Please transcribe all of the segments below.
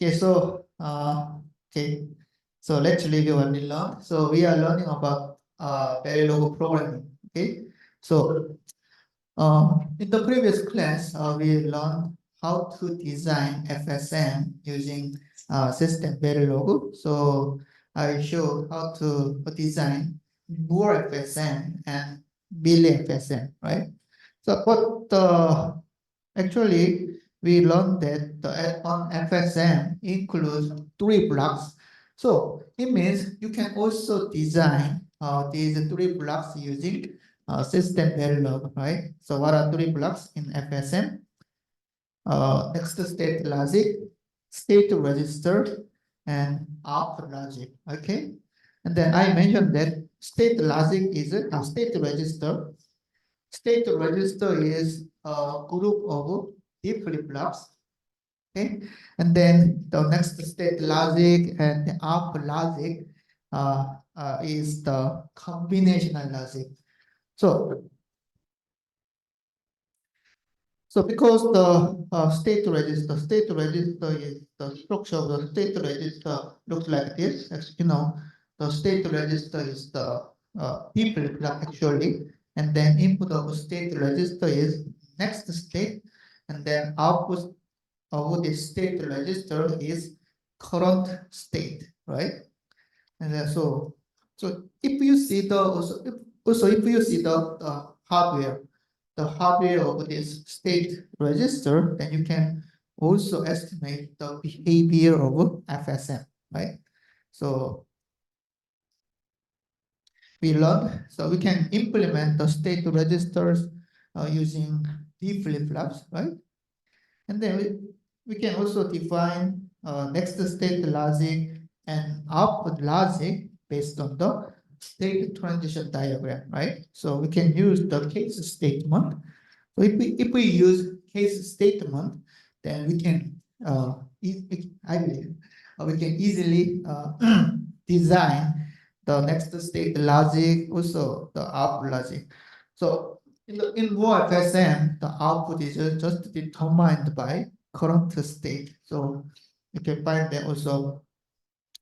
Okay, so okay, so let's review what we learned. So we are learning about Verilog programming. Okay, so in the previous class, we learned how to design FSM using system Verilog. So I showed how to design more FSM and Billy FSM, right? So, but actually, we learned that the add-on FSM includes 3 blocks. So it means you can also design these 3 blocks using system Verilog, right? So what are 3 blocks in FSM? Next state logic, state register, and out logic. Okay, and then I mentioned that state logic is a state register. State register is a group of deep flip-flops. Okay, and then the next state logic and the up logic is the combinational logic. So, so because the state register is the structure of the state register looks like this. As you know, the state register is the deep flip-flop actually, and then input of state register is next state, and then output of the state register is current state, right? And then so if you see the also if you see the hardware of this state register, then you can also estimate the behavior of FSM, right? So we learned, so we can implement the state registers using D flip-flops, right? And then we can also define next state logic and output logic based on the state transition diagram, right? So we can use the case statement. So if we use case statement, then we can, I believe, we can easily design the next state logic, also the output logic. So in OFSM, the output is just determined by current state. So you can find that also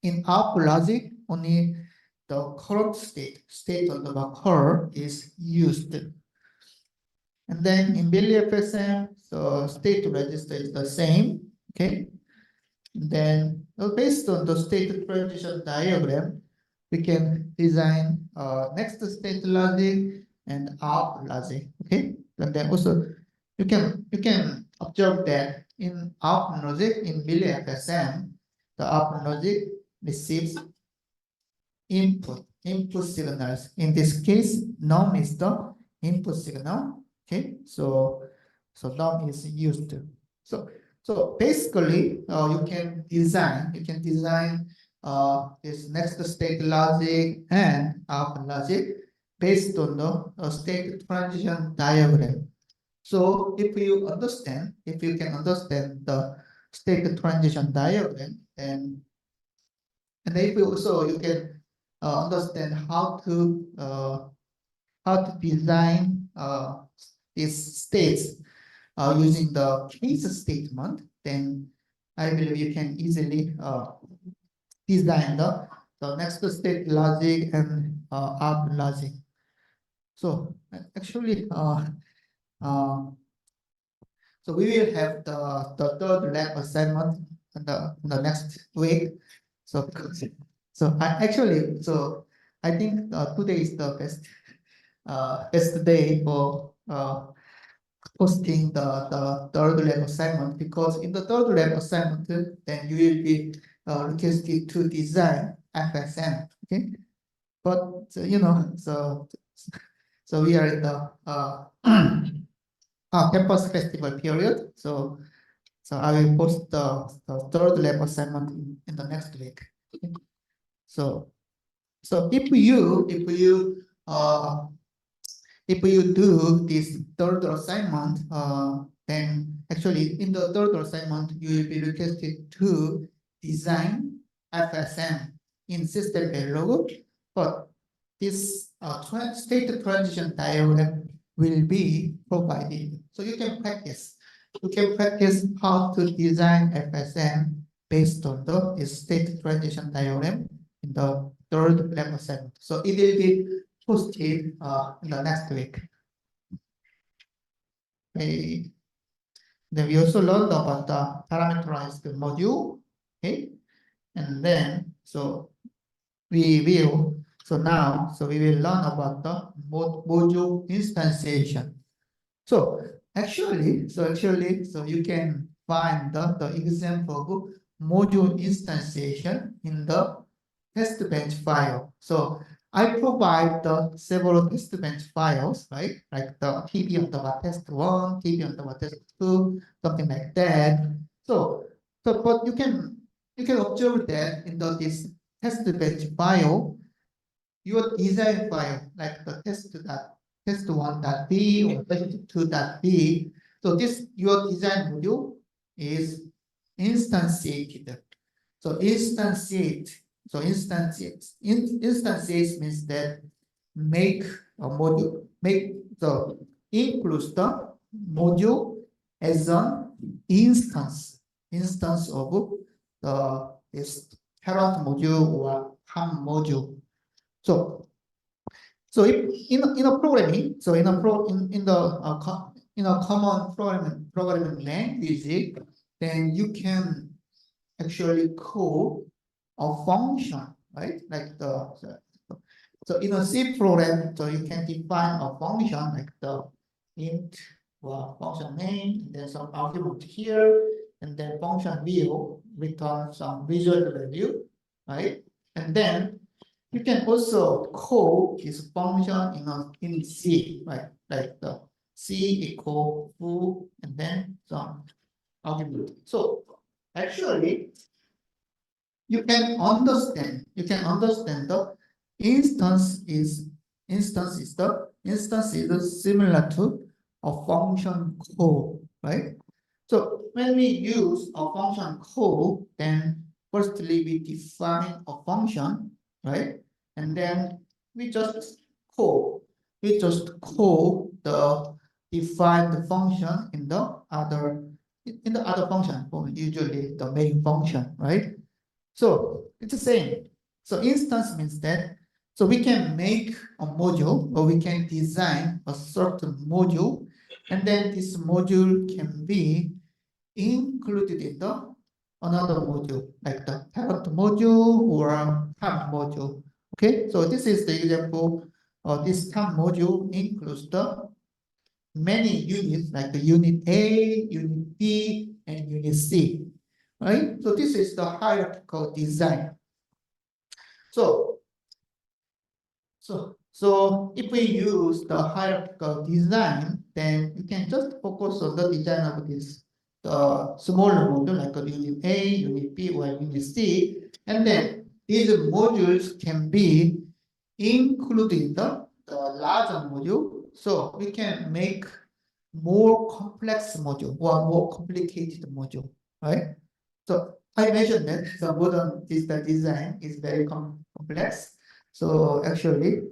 in output logic, only the current state of the occur is used. And then in Billy FSM, so state register is the same, okay? And then based on the state transition diagram, we can design next state logic and out logic, okay? And then also you can observe that in out logic in Billy FSM, the out logic receives input signals. In this case, norm is the input signal. Okay, so norm is used. So basically, you can design this next state logic and out logic based on the state transition diagram. So if you can understand the state transition diagram, and if you also you can understand how to design these states using the case statement, then I believe you can easily design the next state logic and up logic. So actually, so we will have the third lab assignment in the next week. So so I think today is the best day for posting the third lab assignment, because in the third lab assignment, then you will be requested to design FSM. Okay, but you know, so we are in the campus festival period. So I will post the third lab assignment in the next week. Okay. So if you do this third assignment, then actually in the third assignment, you will be requested to design FSM in system Verilog, but this state transition diagram will be provided. So you can practice. You can practice how to design FSM based on the state transition diagram in the third level segment. So it will be posted in the next week. Okay. Then we also learned about the parameterized module. Okay. And then so we will we will learn about the module instantiation. So you can find the example of module instantiation in the Testbench file. So I provide the several Testbench files, right? Like the tb_test1, tb_test2, something like that. But you can observe that in this Testbench file, your design file, like the test1.b or test2.b. So this your design module is instantiated. So instantiate means that make a module, includes the module as an instance of this parent module or ham module. So if in a programming, in a common programming language, then you can actually call a function, right? Like so in a C program, so you can define a function like the int or function name, and then some argument here, and then function will return some visual value, right? And then you can also call this function in C, right? Like the C equal foo, and then some argument. So actually, you can understand the instance is similar to a function call, right? So when we use a function call, then firstly we define a function, right? And then we just call the defined function in the other function, usually the main function, right? So it's the same. So instance means that, so we can make a module or we can design a certain module, and then this module can be included in the another module, like the parent module or tab module. Okay, so this is the example. This tab module includes the many units like the unit A, unit B, and unit C. Right? So this is the hierarchical design. So if we use the hierarchical design, then you can just focus on the design of this the smaller module like a unit A, unit B, or unit C, and then these modules can be included in the larger module. So we can make more complex module or more complicated module, right? So I mentioned that the modern digital design is very complex. So actually,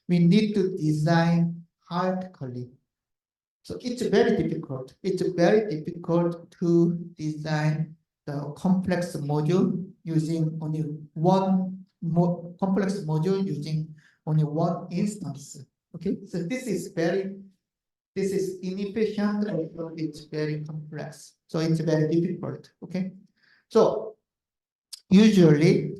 we need to design hierarchically. So it's very difficult. It's very difficult to design the complex module using only one complex module using only one instance. Okay, so this is inefficient and it's very complex. So it's very difficult. Okay, so usually,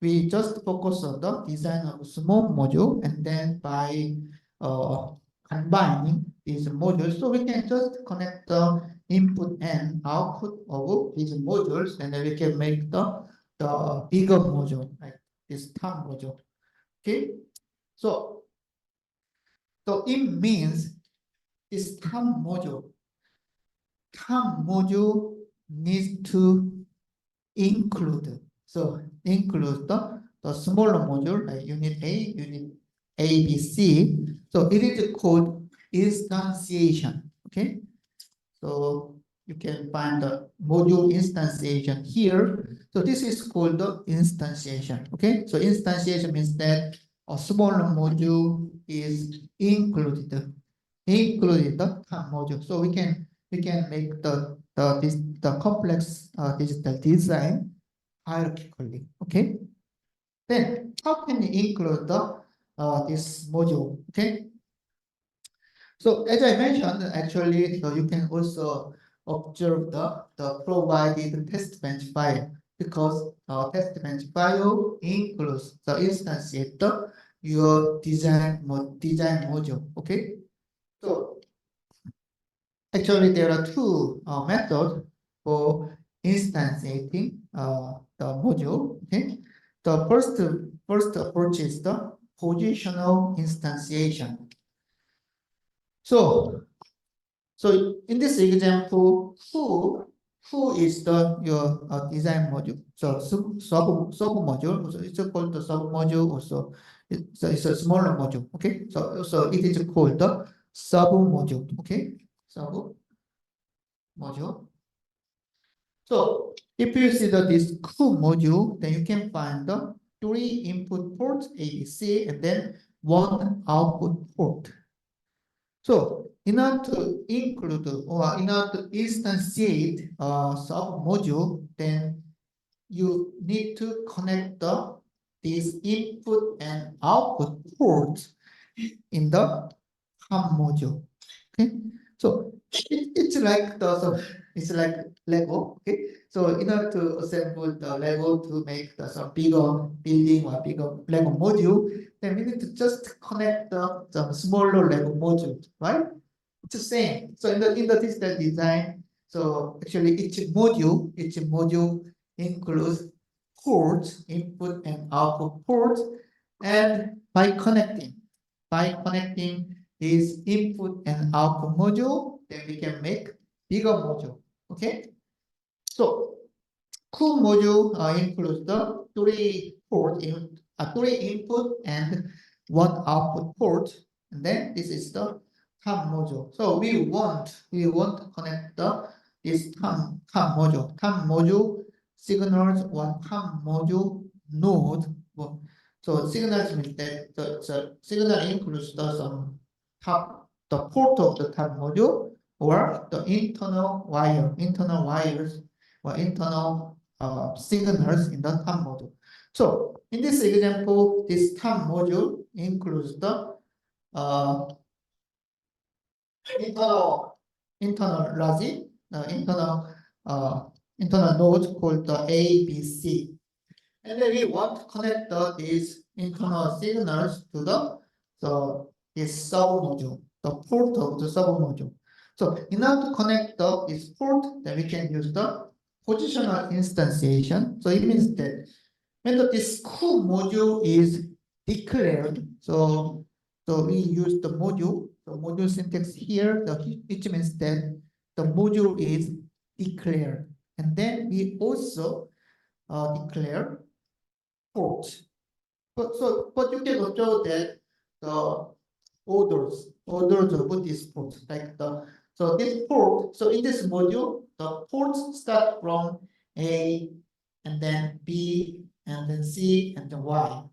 we just focus on the design of a small module, and then by combining these modules, so we can just connect the input and output of these modules, and then we can make the bigger module, like this tab module. Okay, so it means this tab module needs to include the smaller module like unit A, unit A, B, C. So it is called instantiation. Okay, so you can find the module instantiation here. So this is called the instantiation. Okay, so instantiation means that a smaller module is included the tab module. So we can we can make the complex digital design hierarchically. Okay. Then how can we include this module? Okay. So as I mentioned, actually, so you can also observe the provided test bench file because test bench file includes the instantiate your design module. Okay. So actually, there are two methods for instantiating the module. Okay, the first approach is the positional instantiation. So in this example, who is your design module? So sub module. So it's called the sub module. Also, it's a smaller module. Okay, so it is called the sub module. Okay, sub module. So if you see this COSE module, then you can find the 3 input ports ABC and then 1 output port. So in order to include or in order to instantiate a sub module, then you need to connect these input and output ports in the COM module. Okay, so it's like it's like Lego. Okay, so in order to assemble the Lego to make some bigger building or bigger Lego module, then we need to just connect some smaller Lego modules, right? It's the same. So in the digital design, so actually each module includes ports, input and output ports, and by connecting this input and output module, then we can make bigger module. Okay. So COSE module includes the 3 input and 1 output port, and then this is the COM module. So we want to connect this COM module. COM module signals one COM module node. So signals means that the signal includes the port of the COM module or the internal wires or internal signals in the COM module. So in this example, this COM module includes the internal logic, internal nodes called the A, B, C. And then we want to connect these internal signals to this sub-module, the port of the sub-module. So in order to connect this port, then we can use the positional instantiation. So it means that when this COSE module is declared, so we use the module syntax here, which means that the module is declared. And then we also declare ports. But you can observe that the orders of this port, like this port. So in this module, the ports start from A, and then B, and then C, and then Y.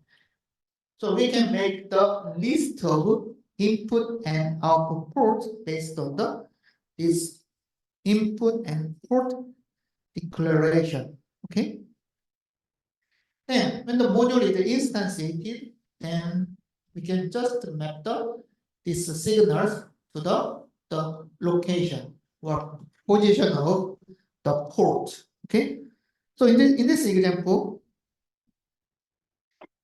So we can make the list of input and output ports based on this input and port declaration. Okay. Then when the module is instantiated, then we can just map these signals to the location or position of the port. Okay. So in this example,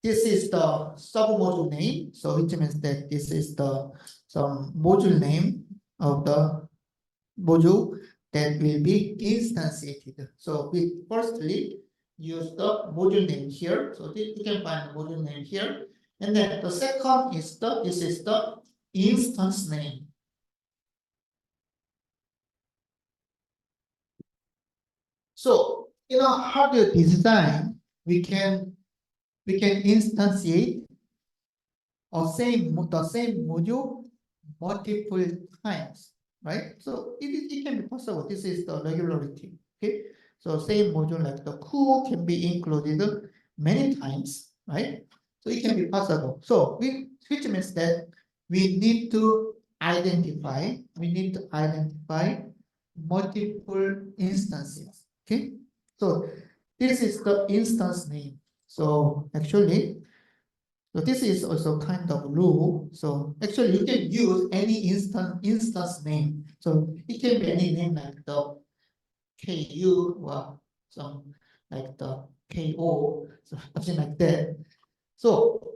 this is the sub-module name. So which means that this is some module name of the module that will be instantiated. So we firstly use the module name here. So you can find the module name here. And then the second is this is the instance name. So in our hardware design, we can instantiate the same module multiple times, right? So it can be possible. This is the regularity. Okay. So same module like the COSE can be included many times, right? So it can be possible. So which means that we need to identify multiple instances. Okay, so this is the instance name. So actually, so this is also kind of rule. So actually, you can use any instance name. So it can be any name like the KU or some like the KO, so something like that. So,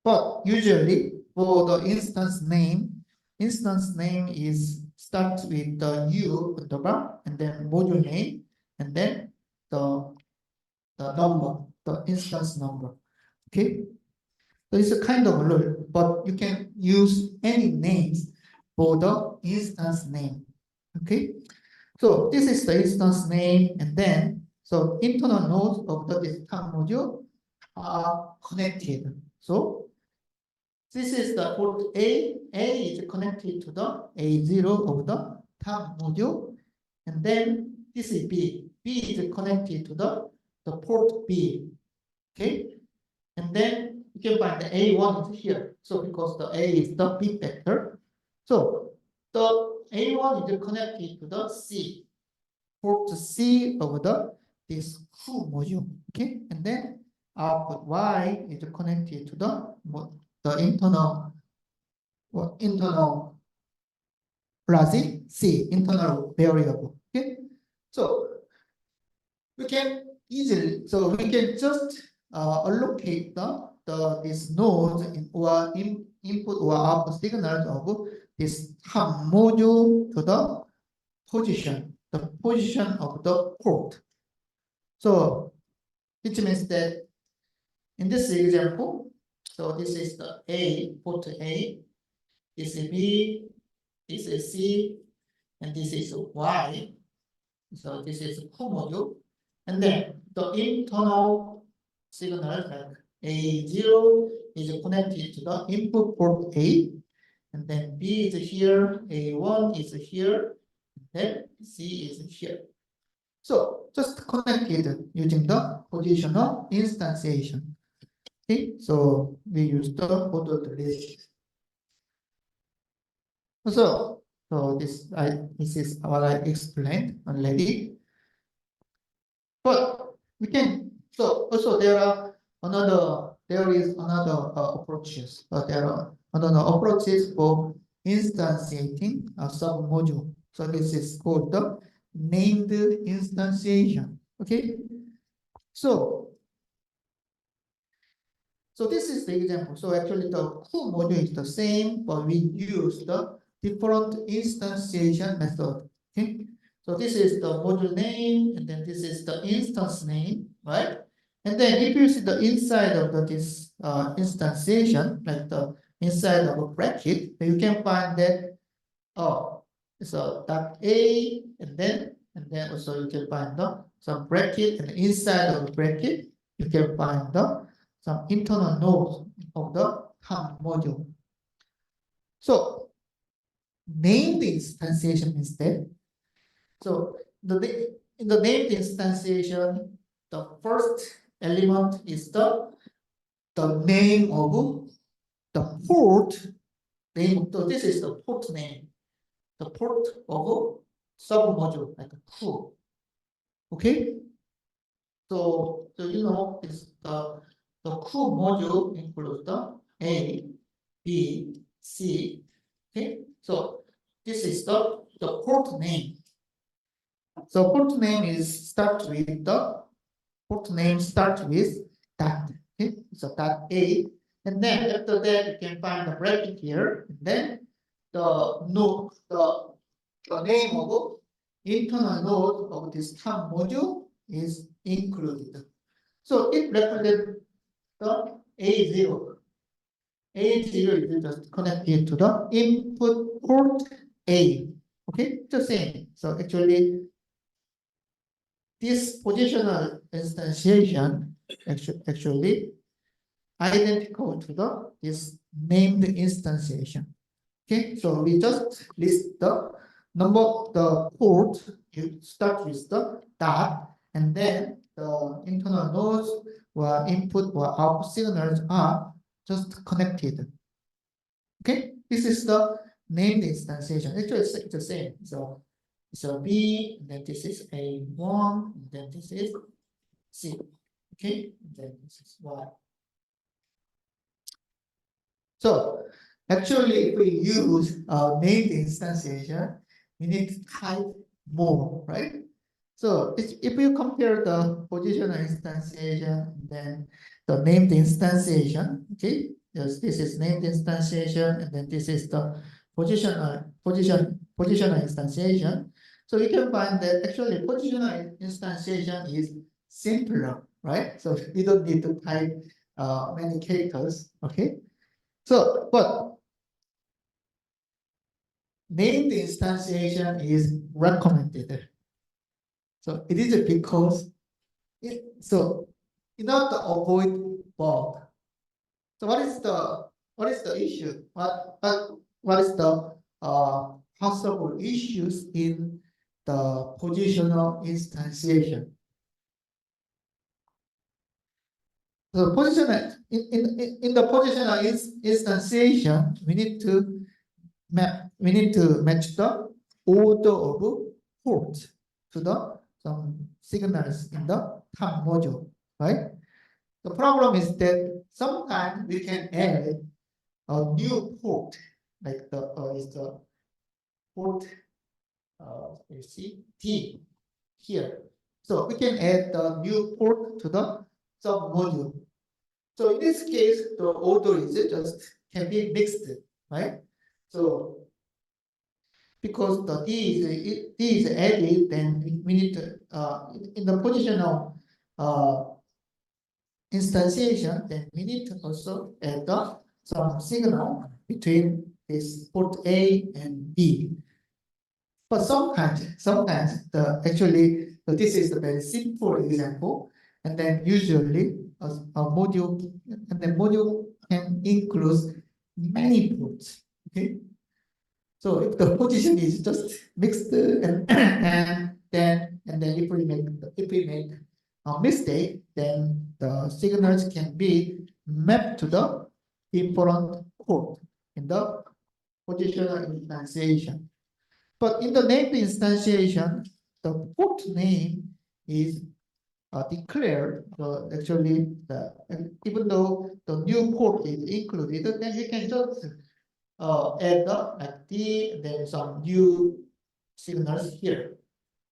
but usually for the instance name is starts with the U at the bar and then module name and then the number, the instance number. Okay. So it's a kind of rule, but you can use any names for the instance name. Okay. So this is the instance name, and then so internal nodes of the distant module are connected. So this is the port A. A is connected to the A0 of the top module, and then this is B. B is connected to the port B. Okay, and then you can find the A1 is here. So because the A is the bit vector, so the A1 is connected to the C. Port C of this full module. Okay, and then output Y is connected to the internal logic C, internal variable. Okay, so we can just allocate these nodes input or output signals of this hub module to the position of the port. So which means that in this example, so this is the A, port A, this is B, this is C, and this is Y. So this is core module. And then the internal signal like A0 is connected to the input port A, and then B is here, A1 is here, then C is here. So just connected using the positional instantiation. Okay, so we use the ordered list. So this is what I explained already. But we can so also there is another approaches. There are another approaches for instantiating a submodule. So this is called the named instantiation. Okay, so this is the example. So actually the core module is the same, but we use the different instantiation method. Okay. So this is the module name, and then this is the instance name, right? And then if you see the inside of this instantiation, like the inside of a bracket, you can find that it's a dot A, and then also you can find some bracket, and inside of the bracket you can find some internal nodes of the hub module. So named instantiation instead. So in the named instantiation, the first element is the name of the port name. So this is the port name, the port of submodule like pool. Okay. So you know it's the core module includes the A, B, C. Okay, so this is the port name. So port name starts with that. Okay, so that A, and then after that you can find the bracket here, and then the name of internal node of this tab module is included. So it represents the A0. A0 is just connected to the input port A. Okay, the same. So actually, this positional instantiation actually identical to this named instantiation. Okay, so we just list the number of the port. You start with the dot, and then the internal nodes or input or output signals are just connected. Okay, this is the named instantiation. Actually, it's the same. So So B, and then this is A1, and then this is C. Okay, and then this is Y. So actually, if we use named instantiation, we need to type more, right? So if you compare the positional instantiation, then the named instantiation, okay? Yes, this is named instantiation, and then this is the positional instantiation. So you can find that actually positional instantiation is simpler, right? So you don't need to type many characters, okay? So, but named instantiation is recommended. So it is because in order to avoid bug. So what is the issue? What is the possible issues in the positional instantiation? So in the positional instantiation, we need to match the order of ports to the some signals in the TAM module, right? The problem is that sometimes we can add a new port, like the port you see T here. So we can add the new port to the sub module. So in this case, the order is just can be mixed, right? So because the D is added, then we need to in the positional instantiation, then we need to also add some signal between this port A and B. But sometimes this is the very simple example, and then usually a module can include many ports. Okay, so if the position is just mixed and then if we make a mistake, then the signals can be mapped to the important port in the positional instantiation. But in the named instantiation, the port name is declared. Actually, even though the new port is included, then you can just add the like D and then some new signals here.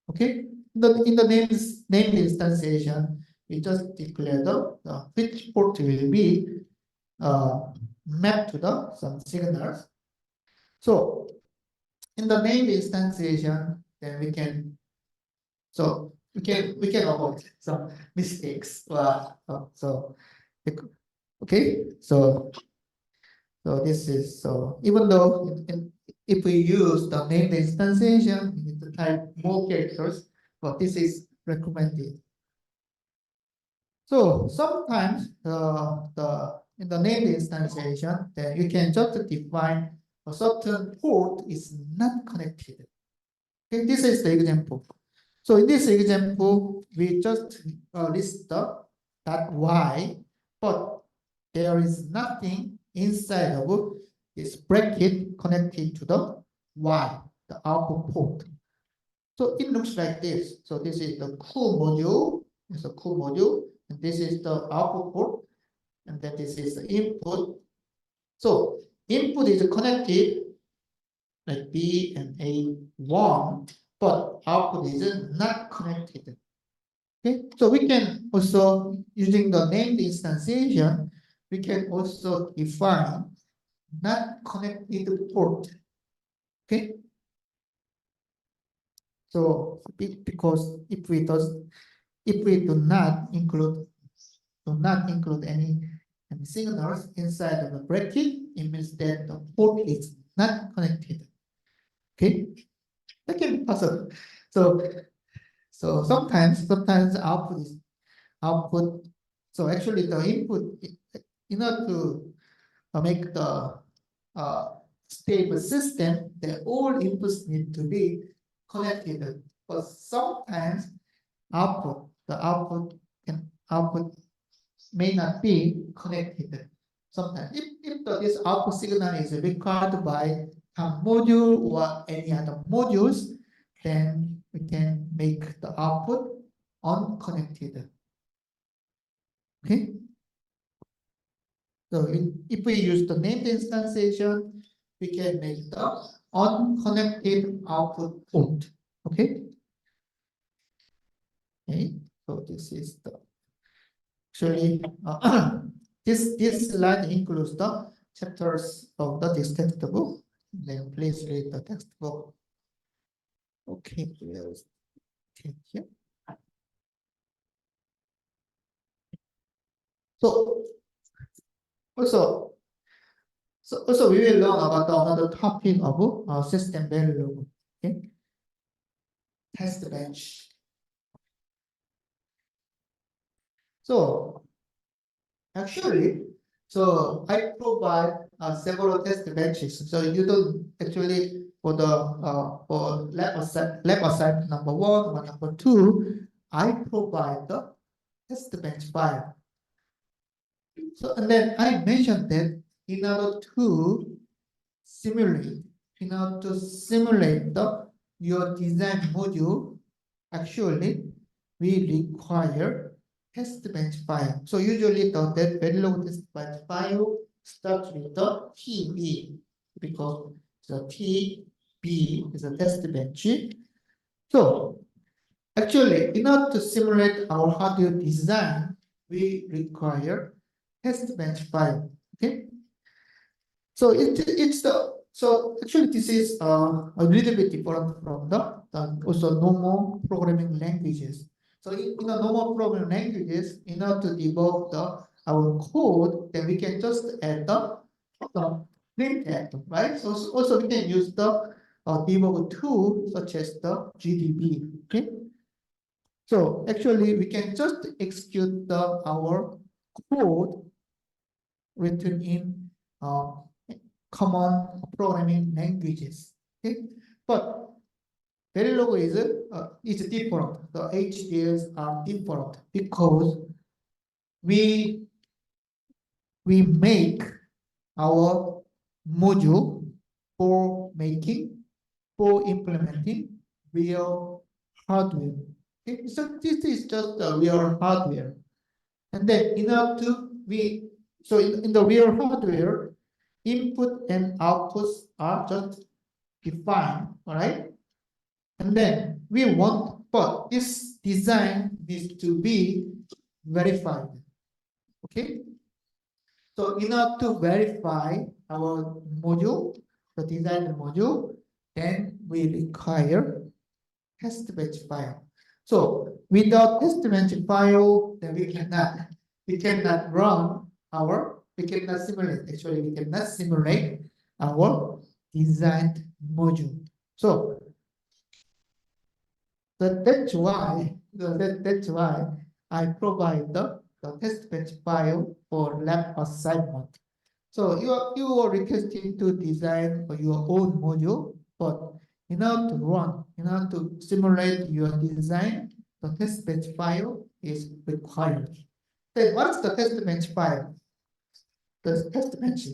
Okay. In the named instantiation, we just declare the which port will be mapped to the some signals. So in the named instantiation, then we can avoid some mistakes. Okay, so this is so even though if we use the named instantiation, we need to type more characters, but this is recommended. So sometimes in the named instantiation, then you can just define a certain port is not connected. Okay, this is the example. So in this example, we just list the .y, but there is nothing inside of this bracket connected to the y, the output port. So it looks like this. So this is the cool module. It's a cool module, and this is the output port, and then this is the input. So input is connected like B and A1, but output is not connected. Okay, so we can also, using the named instantiation, we can also define not connected port. Okay, so because if we do not include any signals inside of the bracket, it means that the port is not connected. Okay, that can be possible. So sometimes output. So actually the input, in order to make the stable system, the all inputs need to be connected. But sometimes the output may not be connected. Sometimes if this output signal is required by a module or any other modules, then we can make the output unconnected. Okay. So if we use the named instantiation, we can make the unconnected output port. Okay. Okay. So this is the actually this line includes the chapters of this textbook. Then please read the textbook. Okay, let's take here. So also we will learn about another topic of system value. Okay, Testbench. So actually, I provide several test benches. So you don't actually for lab assignment number 1 or number 2, I provide the test bench file. So and then I mentioned that in order to simulate your design module, actually we require test bench file. So usually that Verilog test bench file starts with the TB because the TB is a test bench. So actually, in order to simulate our hardware design, we require test bench file. Okay. So actually this is a little bit different from the also normal programming languages. So in the normal programming languages, in order to debug our code, then we can just add the printf, right? So also we can use the debug tool such as the GDB. Okay. So actually we can just execute our code written in common programming languages. Okay, but Verilog is different. The HDLs are different because we make our module for implementing real hardware. Okay? So this is just the real hardware, and then in the real hardware, input and outputs are just defined, all right? And then but this design needs to be verified, okay? So in order to verify our module, the design module, then we require test bench file. So without test bench file, then we cannot simulate our designed module. So that's why I provide the test bench file for lab assignment. So you are requesting to design your own module, but in order to simulate your design, the test bench file is required. Then what's the test bench file? The test bench.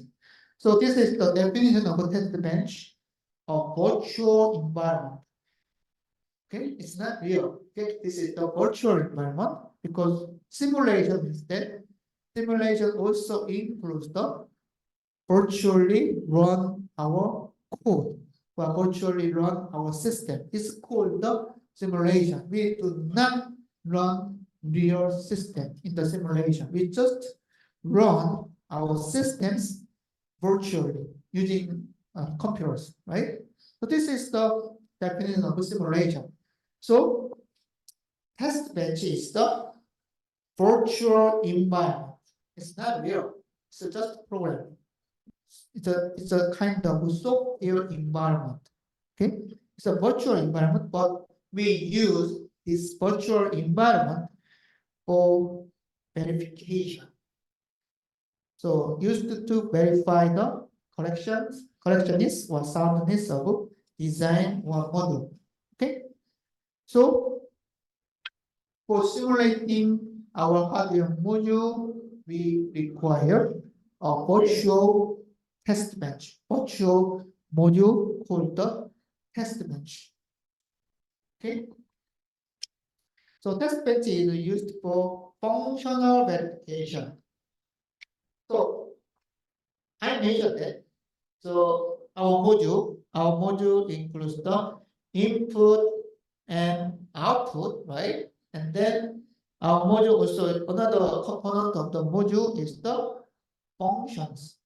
So this is the definition of a test bench, a virtual environment. Okay, it's not real. Okay, this is the virtual environment because simulation instead. Simulation also includes the virtually run our code or virtually run our system. It's called the simulation. We do not run real system in the simulation. We just run our systems virtually using computers, right? So this is the definition of simulation. So test bench is the virtual environment. It's not real. It's just a program. It's a kind of software environment. Okay, it's a virtual environment, but we use this virtual environment for verification. So used to verify the correctness or soundness of design or model. Okay, so for simulating our hardware module, we require a virtual test bench, virtual module called the test bench. Okay. So Testbench is used for functional verification. So I mentioned that. So our module includes the input and output, right? And then our module also, another component of the module is the functions.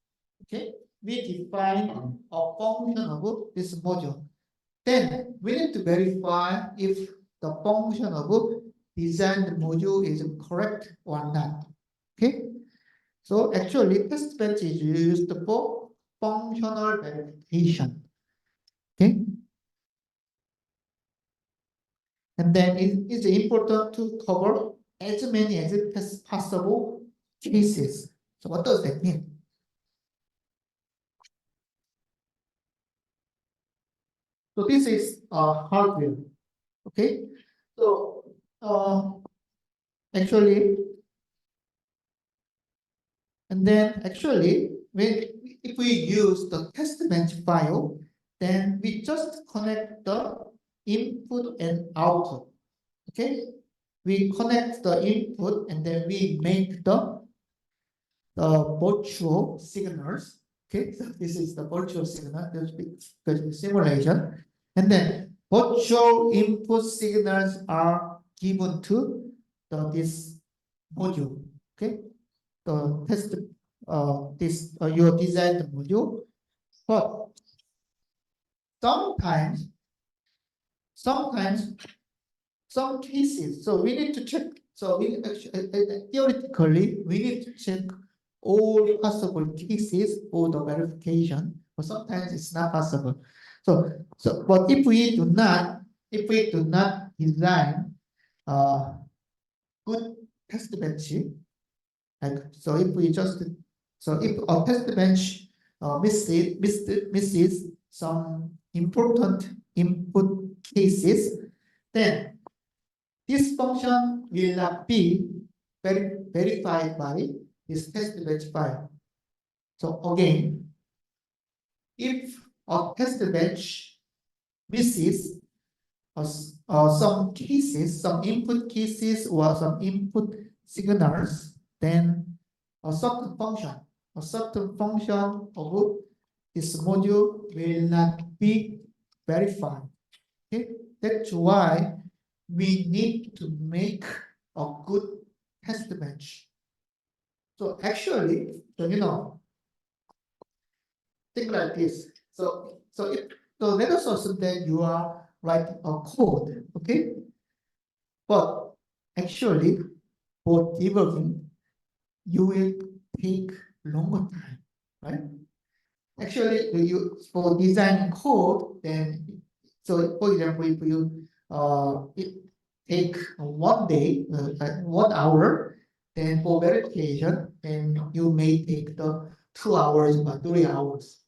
Okay, we define a function of this module. Then we need to verify if the function of designed module is correct or not. Okay, so actually Testbench is used for functional verification. Okay, and then it is important to cover as many as possible cases. So what does that mean? So this is hardware. Okay, so actually, and then actually, when if we use the Testbench file, then we just connect the input and output. Okay, we connect the input and then we make the virtual signals. Okay, so this is the virtual signal, the simulation, and then virtual input signals are given to this module. Okay, the test this your designed module, but sometimes some cases, so we need to check. So we actually theoretically we need to check all possible cases for the verification, but sometimes it's not possible. So but if we do not design good test bench, like so if we just so if a test bench misses some important input cases, then this function will not be verified by this test bench file. So again, if a test bench misses some cases, some input cases or some input signals, then a certain function of this module will not be verified. Okay, that's why we need to make a good test bench. So actually, think like this. So let us assume that you are writing a code, okay? But actually, for debugging, you will take longer time, right? Actually, you for designing code, then so for example, if you take 1 day, 1 hour, then for verification, then you may take the 2 hours or 3 hours.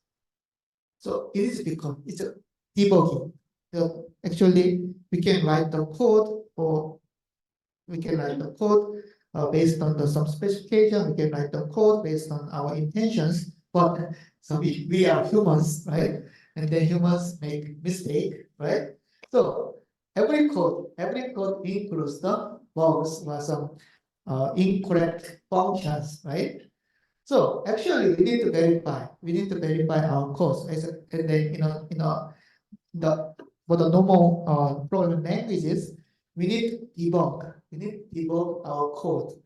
So it is because it's a debugging. So actually, we can write the code based on some specification. We can write the code based on our intentions. But so we are humans, right? And then humans make mistake, right? So every code includes the bugs or some incorrect functions, right? So actually, we need to verify. We need to verify our codes. And then the for the normal programming languages, we need to debug. We need to debug our code.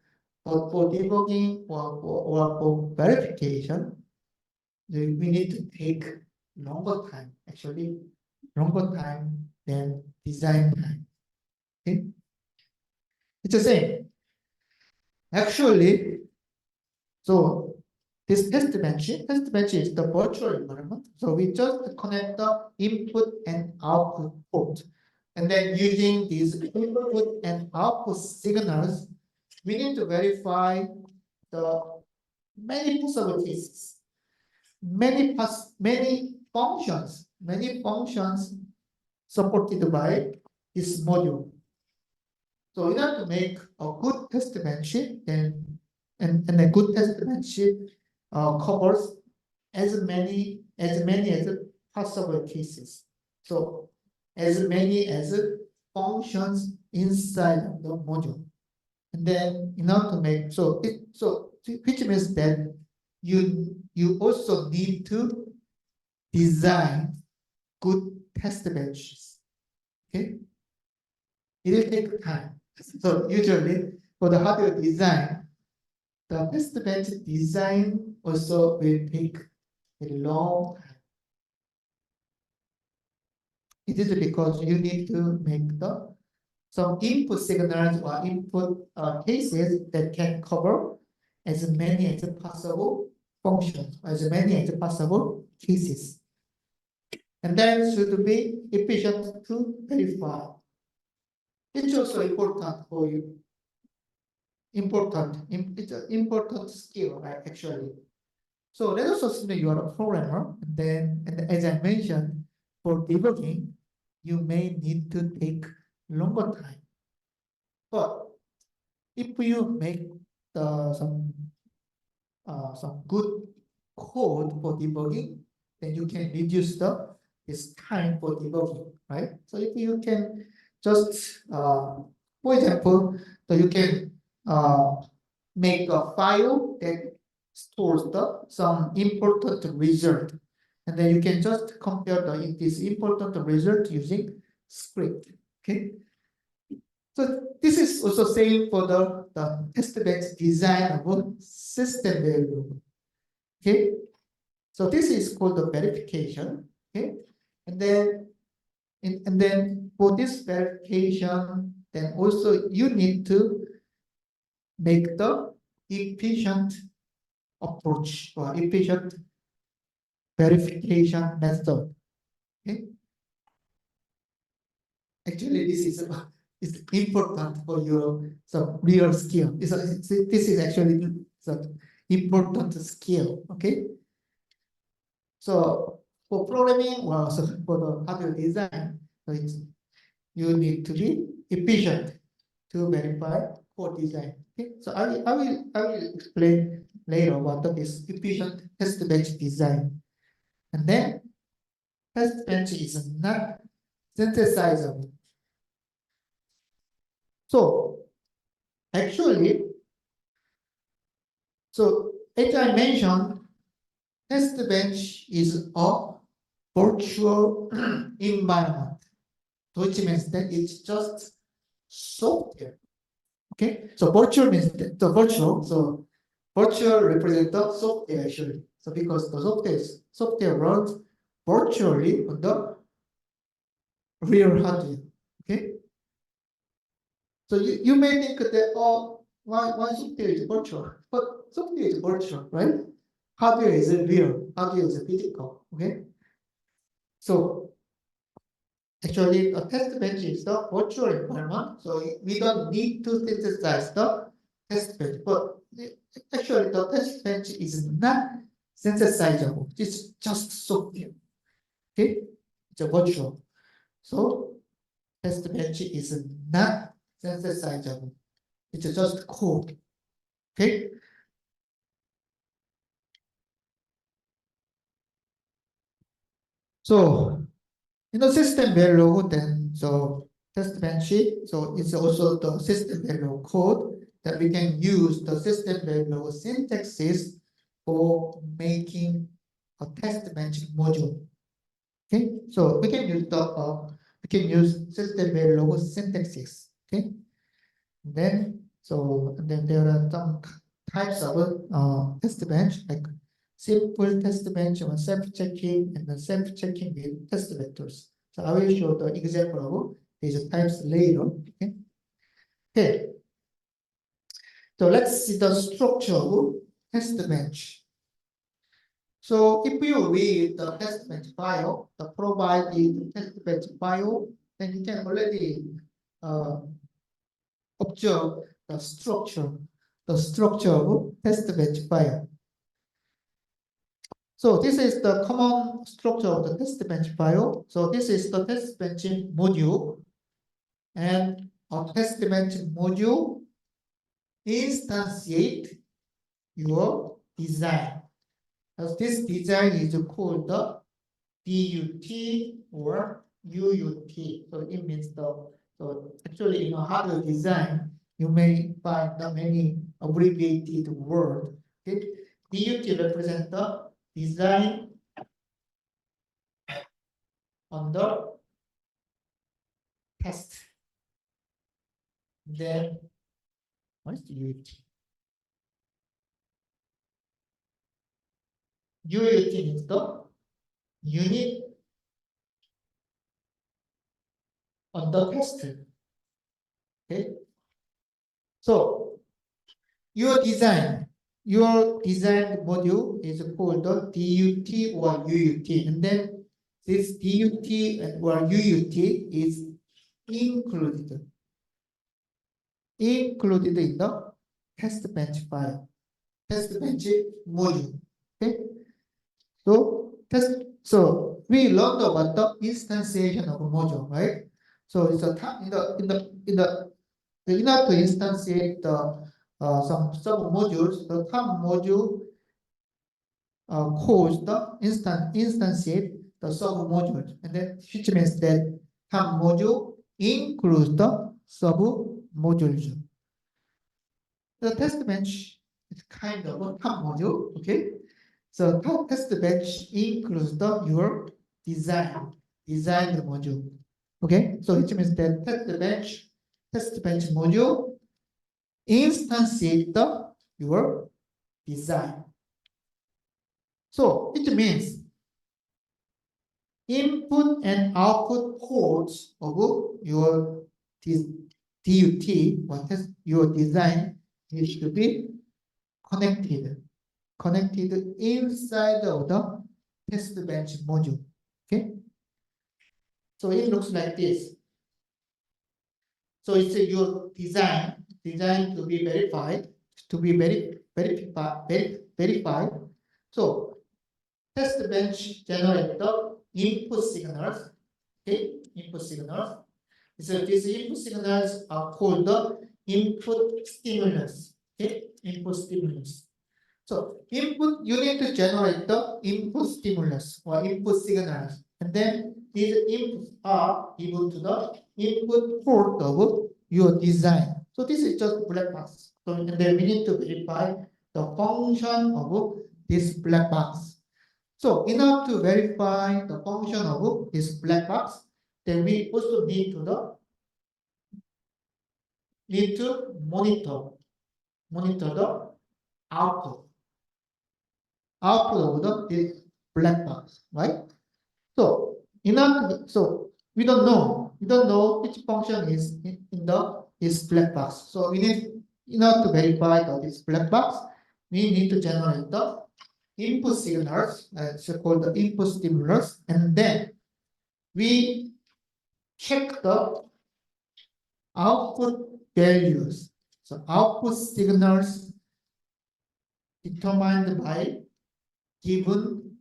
But for debugging or for verification, we need to take longer time. Actually, longer time than design time. Okay, it's the same. Actually, so this test bench is the virtual environment. So we just connect the input and output port. And then using these input and output signals, we need to verify the many possible cases, many functions supported by this module. So in order to make a good test bench, and a good test bench covers as many as possible cases. So as many as functions inside of the module. And then in order to make which means that you also need to design good test benches. Okay, it will take time. So usually for the hardware design, the test bench design also will take a long time. It is because you need to make some input signals or input cases that can cover as many as possible functions, as many as possible cases. And then should be efficient to verify. It's also important for you. It's an important skill, right, actually. So let us assume you are a programmer, and as I mentioned, for debugging, you may need to take longer time. But if you make some good code for debugging, then you can reduce this time for debugging, right? So if you can just, for example, so you can make a file that stores some important result, and then you can just compare this important result using script. Okay. So this is also same for the test-bench design of system value. Okay. So this is called the verification. Okay. And then for this verification, then also you need to make the efficient approach or efficient verification method. Okay. Actually, this is important for your real skill. This is actually the important skill. Okay. So for programming, well, so for the hardware design, so you need to be efficient to verify code design. Okay. So I will explain later what is efficient test bench design. And then test bench is not synthesizable. So actually, so as I mentioned, test bench is a virtual environment, which means that it's just software. Okay, so virtual means the virtual. So virtual represents the software actually. So because the software runs virtually on the real hardware. Okay. So you may think that why software is virtual, but software is virtual, right? Hardware is real. Hardware is physical. Okay. So actually, a test bench is the virtual environment, so we don't need to synthesize the test bench. But actually, the test bench is not synthesizable. It's just software. Okay, it's a virtual. So test bench is not synthesizable. It's just code. Okay. So in the system value, then so test bench, so it's also the system value code that we can use the system value syntaxes for making a test bench module. Okay, so we can use system value syntaxes. Okay, then there are some types of test bench like simple test bench or self-checking and then self-checking with test vectors. So I will show the example of these types later. Okay. Okay. So let's see the structure of test bench. So if you read the test bench file, the provided test bench file, then you can already observe the structure of test bench file. So this is the common structure of the test bench file. So this is the test bench module, and a test bench module instantiate your design. As this design is called the DUT or UUT. So it means the So actually, hardware design, you may find many abbreviated word. Okay, DUT represent the design under test. Then what is the UUT? UUT means the unit under test. Okay, so your design module is called the DUT or UUT, and then this DUT or UUT is included in the Testbench file, Testbench module. Okay, so we learned about the instantiation of a module, right? So it's a in order to instantiate the some sub modules, the top module calls the instantiate the sub modules, and then which means that top module includes the sub modules. The test bench is kind of a top module, okay? So test bench includes your designed module, okay? So which means that test bench module instantiate your design. So it means input and output ports of your DUT, or your design, needs to be connected inside of the test bench module. Okay, so it looks like this. So it's your design to be verified, verified. So test bench generate the input signals. Okay, input signals. So these input signals are called the input stimulus. Okay, input stimulus. So input, you need to generate the input stimulus or input signals, and then these inputs are given to the input port of your design. So this is just black box. So and then we need to verify the function of this black box. So in order to verify the function of this black box, then we also need to monitor the output of the black box, right? So so we don't know which function is in this black box. So we need, in order to verify this black box, we need to generate the input signals, so called the input stimulus, and then we check the output values. So output signals determined by given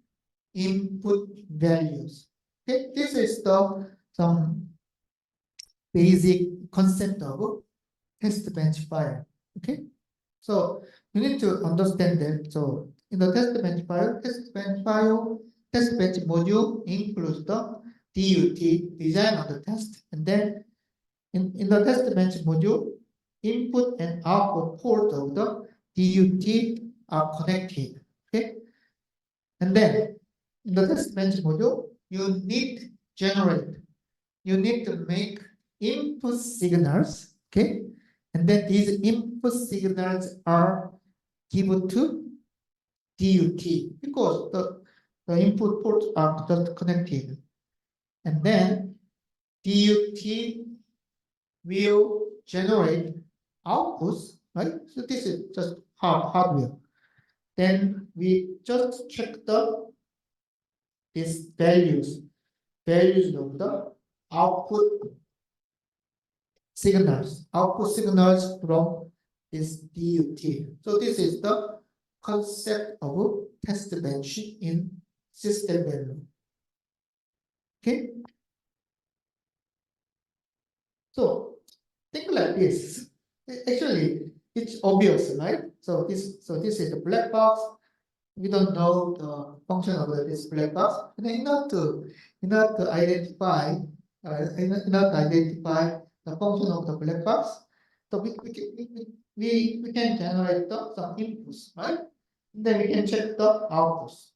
input values. Okay, this is some basic concept of test bench file. Okay, so you need to understand that. So in the test bench module includes the DUT, design of the test, and then in the test bench module, input and output port of the DUT are connected. Okay, and then in the test bench module, you need to make input signals, okay? And then these input signals are given to DUT because the input ports are just connected. And then DUT will generate outputs, right? So this is just hardware. Then we just check these values of the output signals from this DUT. So this is the concept of test bench in system value. Okay. So think like this. Actually, it's obvious, right? So this is the black box. We don't know the function of this black box. And in order to identify the function of the black box. So we can generate some inputs, right? Then we can check the outputs.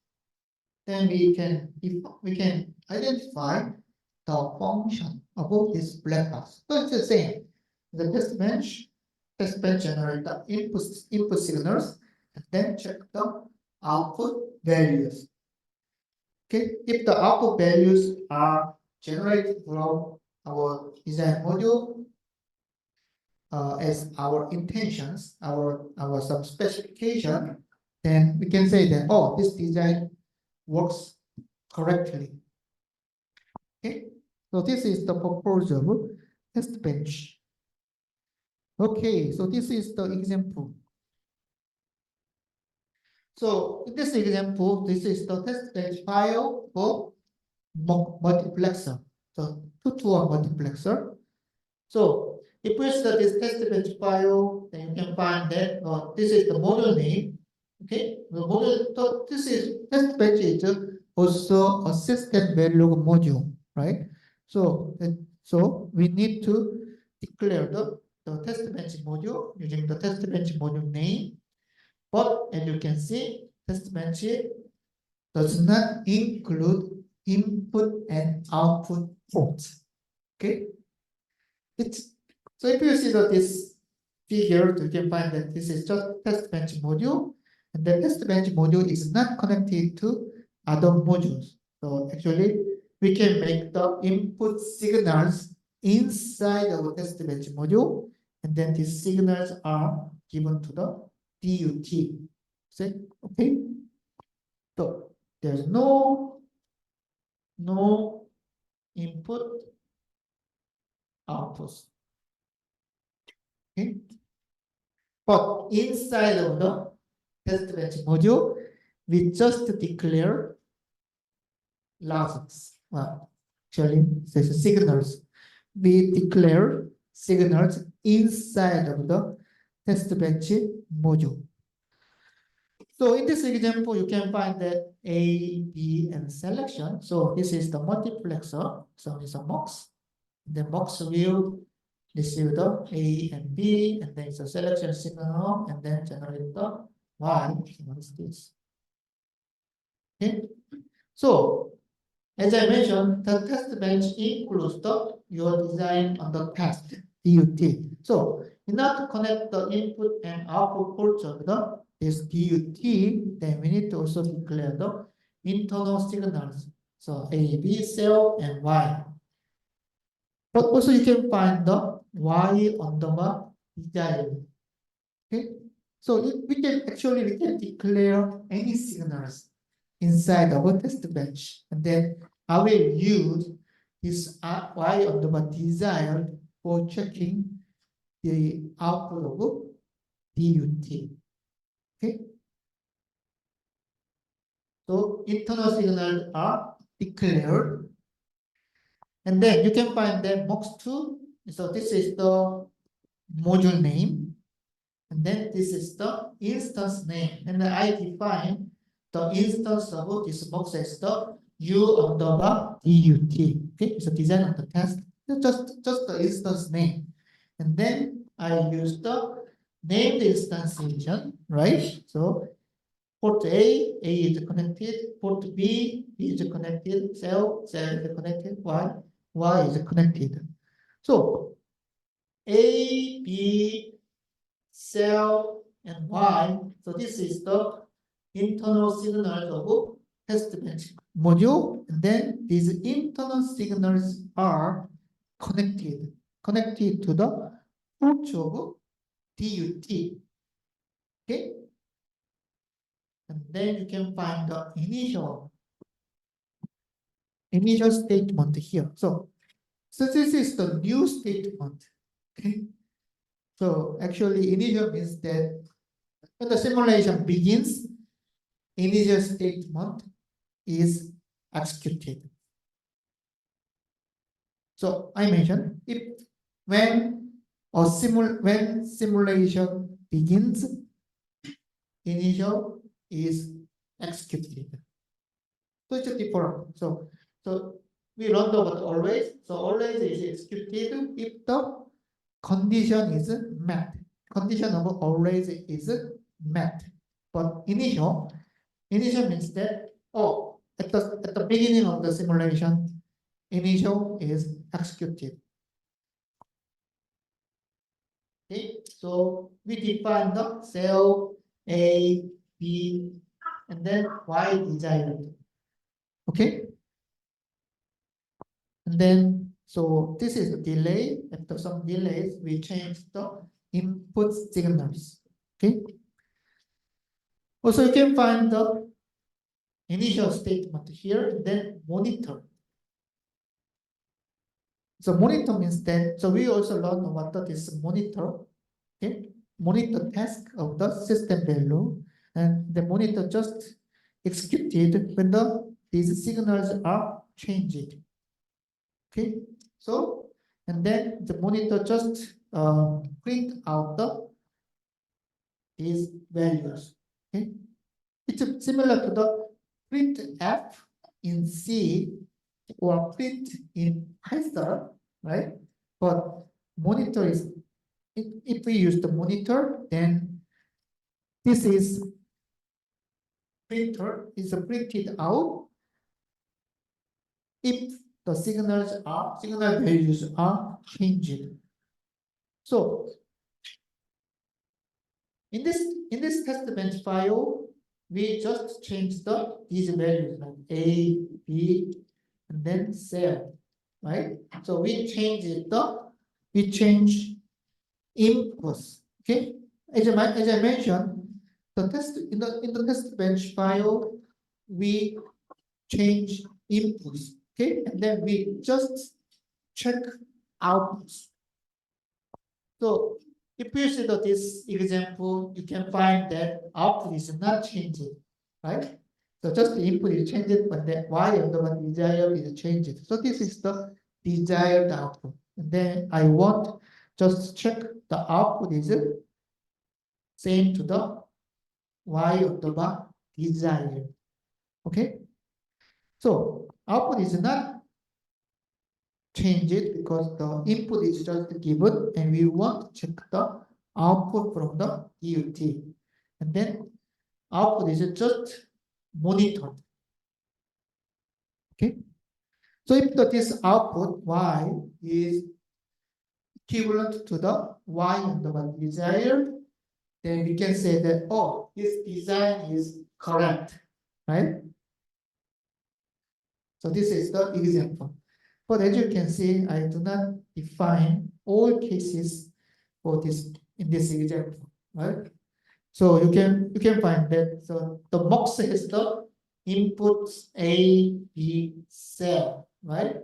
Then we can identify the function of this black box. So it's the same. The test bench generate the input signals and then check the output values. Okay, if the output values are generated from our design module as our intentions, our some specification, then we can say that, oh, this design works correctly. Okay, so this is the purpose of test bench. Okay, so this is the example. So in this example, this is the test bench file for multiplexer. So 2-to-1 multiplexer. So if we start this test bench file, then you can find that this is the module name. Okay, the module. So this is test bench is also a system value module, right? So we need to declare the test bench module using the test bench module name. But as you can see, test bench does not include input and output ports. Okay. So if you see this figure, you can find that this is just test bench module, and the test bench module is not connected to other modules. So actually, we can make the input signals inside our test bench module, and then these signals are given to the DUT. Okay? So there's no input outputs. Okay? But inside of the test bench module, we just declare logics. Well, actually, there's signals. We declare signals inside of the test bench module. So in this example, you can find that A, B, and selection. So this is the multiplexer. So it's a MUX. The MUX will receive the A and B, and then it's a selection signal, and then generate the Y. What is this? Okay. So as I mentioned, the test bench includes your design on the test DUT. So in order to connect the input and output ports of this DUT, then we need to also declare the internal signals. So A, B cell, and Y. But also you can find the Y on the design. Okay. So we can declare any signals inside our test bench, and then I will use this Y on the design for checking the output of DUT. Okay. So internal signals are declared, and then you can find that MUX2. So this is the module name, and then this is the instance name, and then I define the instance of this box as the U underbar DUT. Okay, it's a design of the test. Just the instance name, and then I use the named instantiation, right? So port A is connected. Port B is connected. Cell is connected. Y is connected. So A, B, cell, and Y. So this is the internal signals of test bench module. And then these internal signals are connected to the ports of DUT. Okay. And then you can find the initial statement here. So this is the new statement. Okay. So actually, initial means that when the simulation begins, initial statement is executed. So I mentioned when simulation begins, initial is executed. So it's different. So we learned about always. So always is executed if the condition is met. Condition of always is met. But initial means that, oh, at the beginning of the simulation, initial is executed. Okay, so we define the cell A, B, and then Y desired. Okay, and then so this is a delay. After some delays, we change the input signals. Okay. Also, you can find the initial statement here, and then monitor. So monitor means that, so we also learn what this monitor, okay? Monitor task of the system value, and the monitor just executed when these signals are changed. Okay, so, and then the monitor just print out these values. Okay, it's similar to the printf in C or print in Python, right? But monitor is, if we use the monitor, then this is printer is printed out if the signal values are changed. So in this test bench file, we just change these values like A, B, and then cell, right? So we change inputs. Okay, as I mentioned, the test in the test bench file, we change inputs. Okay, and then we just check outputs. So if you see this example, you can find that output is not changing, right? So just the input is changed, but the y of the one desired is changed. So this is the desired output. And then I want just check the output is same to the y of the one desired. Okay? So output is not changed because the input is just given and we want to check the output from the DUT. And then output is just monitored. Okay. So if this output y is equivalent to the y of the one desired, then we can say that, oh, this design is correct, right? So this is the example. But as you can see, I do not define all cases for this in this example, right? So you can find that. So the box has the inputs A, B, cell, right?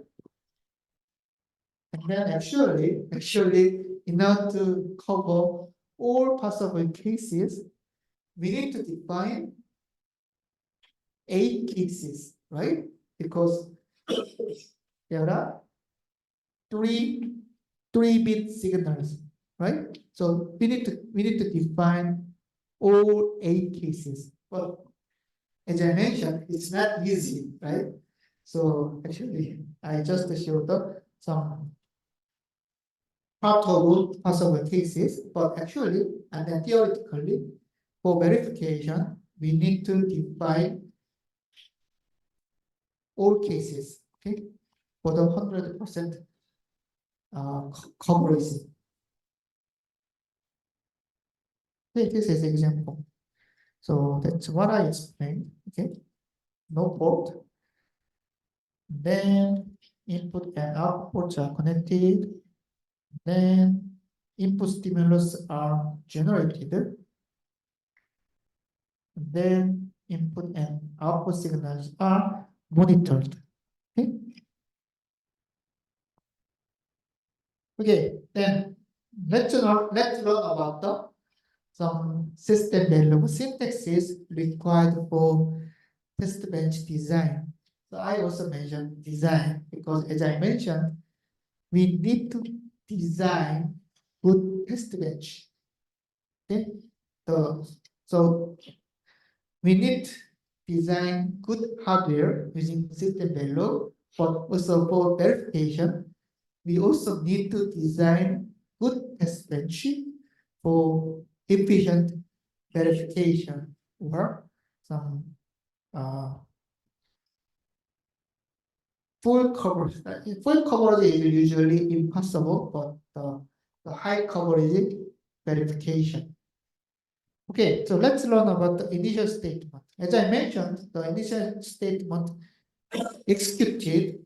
And then actually, in order to cover all possible cases, we need to define 8 cases, right? Because there are three 3-bit signals, right? So we need to define all 8 cases. But as I mentioned, it's not easy, right? So actually, I just showed some possible cases, but actually, and then theoretically, for verification, we need to define all cases, okay, for the 100% coverage. Okay, this is example. So that's what I explained. Okay, no port. Then input and outputs are connected. Then input stimulus are generated. Then input and output signals are monitored. Okay. Okay. Then let's learn about some system value syntaxes required for test bench design. So I also mentioned design because, as I mentioned, we need to design good test bench. Okay, so we need design good hardware using system value but also for verification, we also need to design good test bench for efficient verification or some full coverage. Full coverage is usually impossible, but the high coverage verification. Okay, so let's learn about the initial statement. As I mentioned, the initial statement executed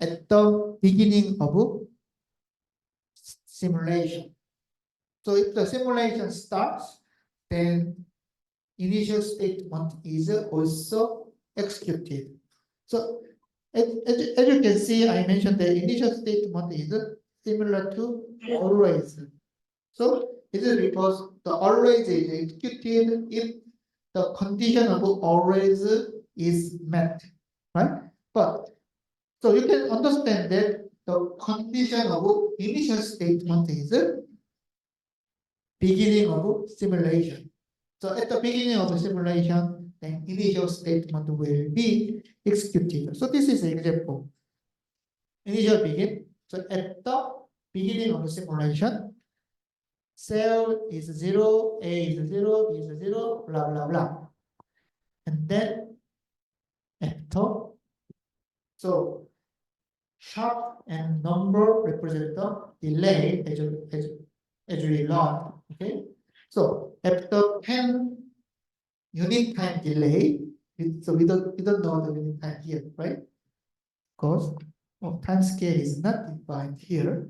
at the beginning of simulation. So if the simulation starts, then initial statement is also executed. So as you can see, I mentioned the initial statement is similar to always. So it is because the always is executed if the condition of always is met, right? But so you can understand that the condition of initial statement is beginning of simulation. So at the beginning of the simulation, then initial statement will be executed. So this is an example. Initial begin. So at the beginning of the simulation, cell is 0, A is 0, B is 0, blah, blah, blah. And then after, so sharp and number represent the delay as we learned. Okay. So after 10 unit time delay, so we don't know the unit time here, right? Because time scale is not defined here.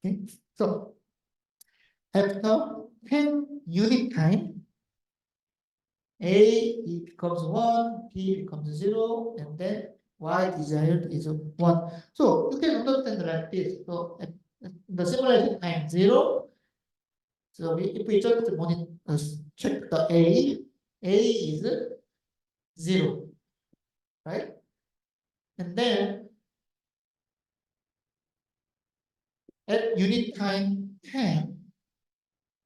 Okay. So after 10 unit time, A becomes 1, B becomes 0, and then Y desired is 1. So you can understand like this. So at the simulation time 0. So if we just check the A is 0, right? And then at unit time 10,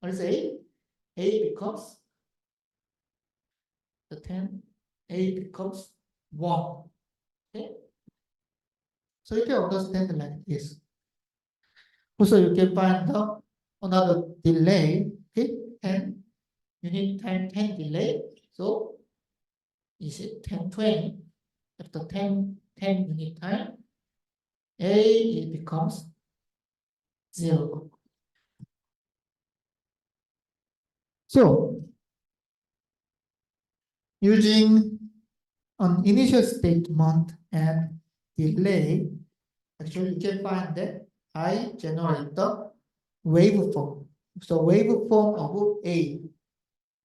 let's say A becomes the 10, A becomes 1. Okay. So you can understand like this. Also, you can find another delay. Okay, 10 unit time 10 delay. So is it 1020? After 10 unit time, A it becomes 0. So using an initial statement and delay, actually you can find that I generate the waveform. So waveform of A.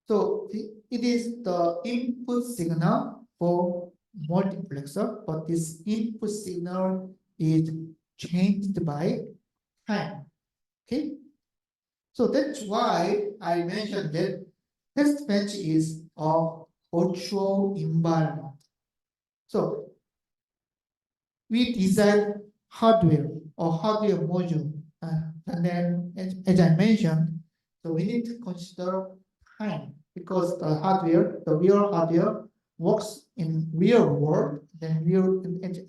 So it is the input signal for multiplexer, but this input signal is changed by time. Okay. So that's why I mentioned that Testbench is a virtual environment. So we design hardware or hardware module, and then as I mentioned, so we need to consider time because the hardware, the real hardware, works in real world. Then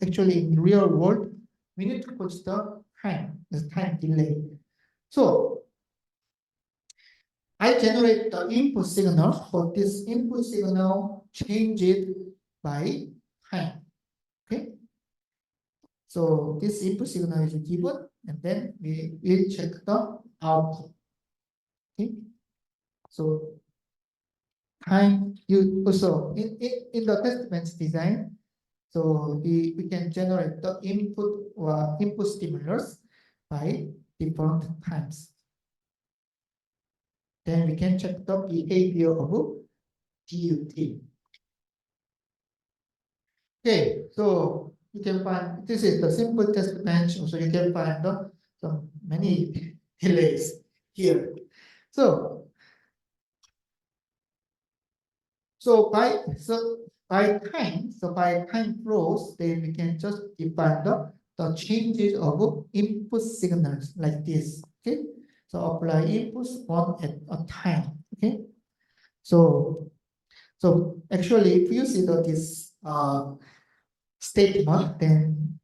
actually in real world, we need to consider time, the time delay. So I generate the input signal, but this input signal changes by time. Okay. So this input signal is given, and then we will check the output. Okay. So time you also in the test bench design, so we can generate the input or input stimulus by different times. Then we can check the behavior of DUT. Okay, so you can find this is the simple test bench. So you can find some many delays here. So by time flows, then we can just define the changes of input signals like this. Okay, so apply inputs one at a time. Okay, so actually, if you see this statement, then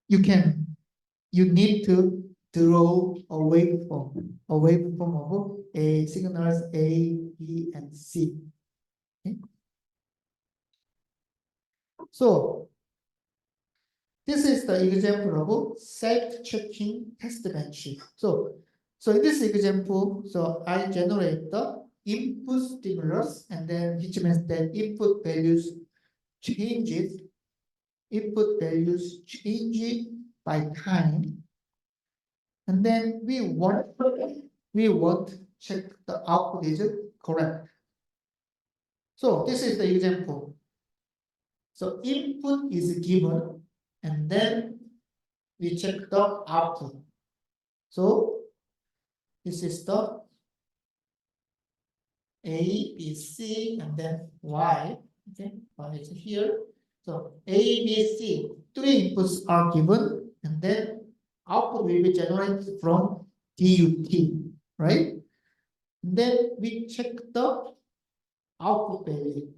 you need to draw a waveform of a signals A, B, and C. Okay? So this is the example of self-checking test bench. So in this example, so I generate the input stimulus, and then which means that input values changes, input values change by time, and then we want check the output is correct. So this is the example. So input is given, and then we check the output. So this is the A, B, C, and then Y. Okay, Y is here. So A, B, C, three inputs are given, and then output will be generated from DUT, right? And then we check the output value.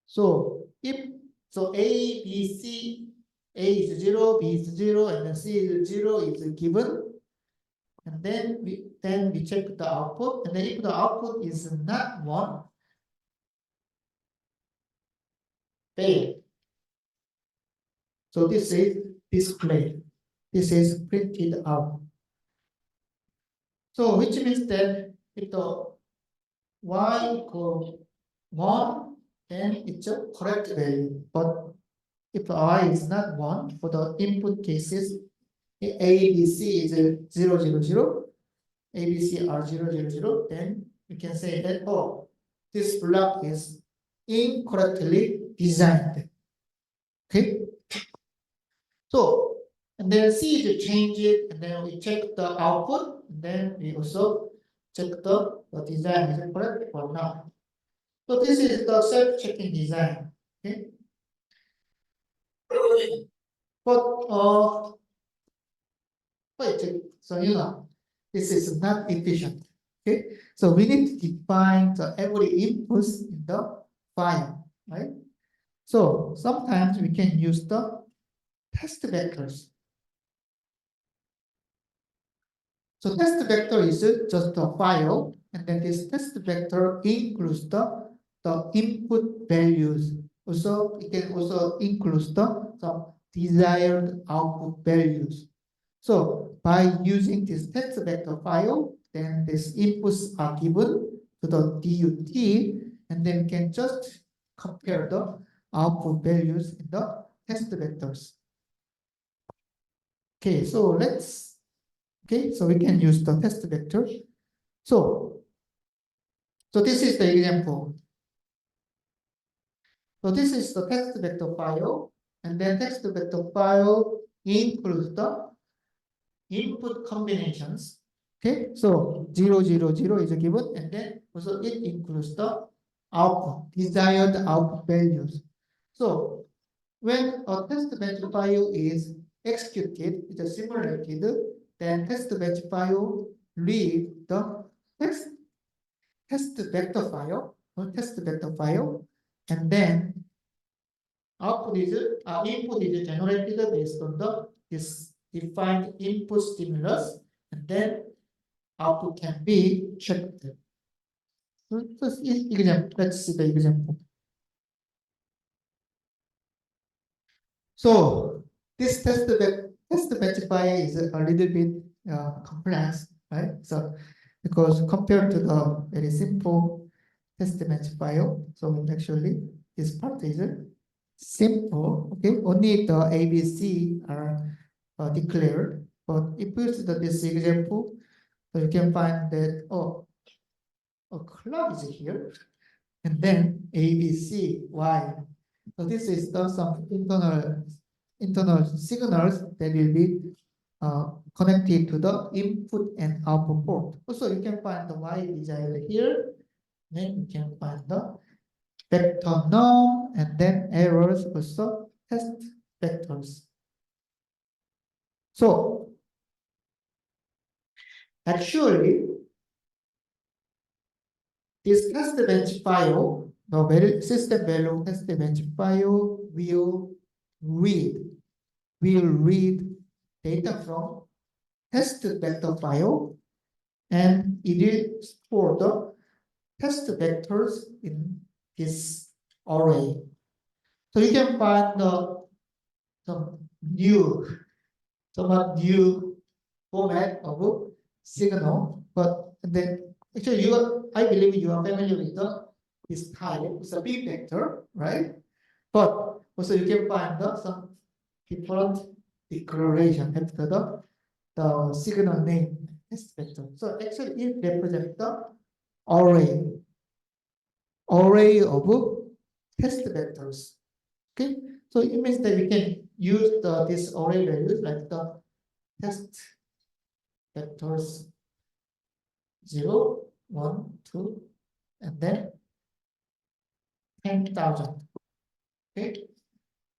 So A, B, C, A is 0, B is 0, and then C is 0 is given. And then we check the output, and then if the output is not 1, fail. So this is displayed. This is printed out. So which means that if the y equals 1, then it's a correct value. But if y is not 1, for the input cases, A, B, C is 0, 0, 0, A, B, C are 0, 0, 0, then we can say that, oh, this block is incorrectly designed. Okay? So, and then C is change it, and then we check the output, and then we also check the design is correct or not. So this is the self-checking design. Okay? But wait, so this is not efficient. Okay, so we need to define the every input in the file, right? So sometimes we can use the test vectors. So test vector is just a file, and then this test vector includes the input values. Also, it can also include the desired output values. So by using this test vector file, then these inputs are given to the DUT, and then we can just compare the output values in the test vectors. Okay, so we can use the test vector. So this is the example. So this is the text vector file, and then text vector file includes the input combinations. Okay, so 0, 0, 0 is given, and then also it includes the output, desired output values. So when a test bench file is executed, it is simulated, then test bench file read the test vector file or test vector file, and then input is generated based on this defined input stimulus, and then output can be checked. So example. Let's see the example. So this test bench file is a little bit complex, right? So because compared to the very simple test bench file, so actually this part is simple. Okay, only the ABC are declared. But if you see this example, so you can find that a clock is here, and then A, B, C, Y. So this is some internal signals that will be connected to the input and output port. Also, you can find the Y desired here. Then you can find the vector norm, and then errors also test vectors. So actually, this test bench file, the system value test bench file will read. We'll read data from test vector file, and it will store the test vectors in this array. So you can find some somewhat new format of signal, but then actually I believe you are familiar with this type. It's a big vector, right? But also you can find some different declaration after the signal name test vector. So actually it represents the array of test vectors. Okay, so it means that we can use this array values like the test vectors 0, 1, 2, and then 10,000. Okay,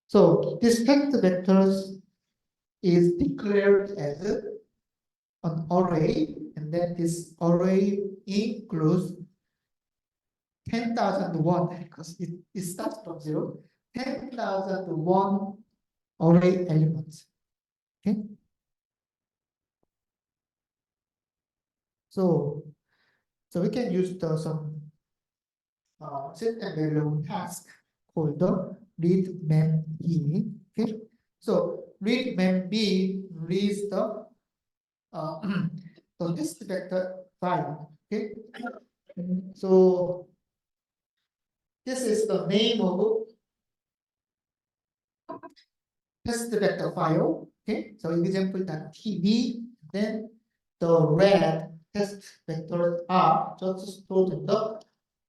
so this test vectors is declared as an array, and then this array includes 10,001 because it starts from 0, 10,001 array elements. Okay, so we can use some system value task called the read mem b. Okay, so read mem b reads the the test vector file. Okay, so this is the name of test vector file. Okay, so example.tv, then the red test vectors are just stored in the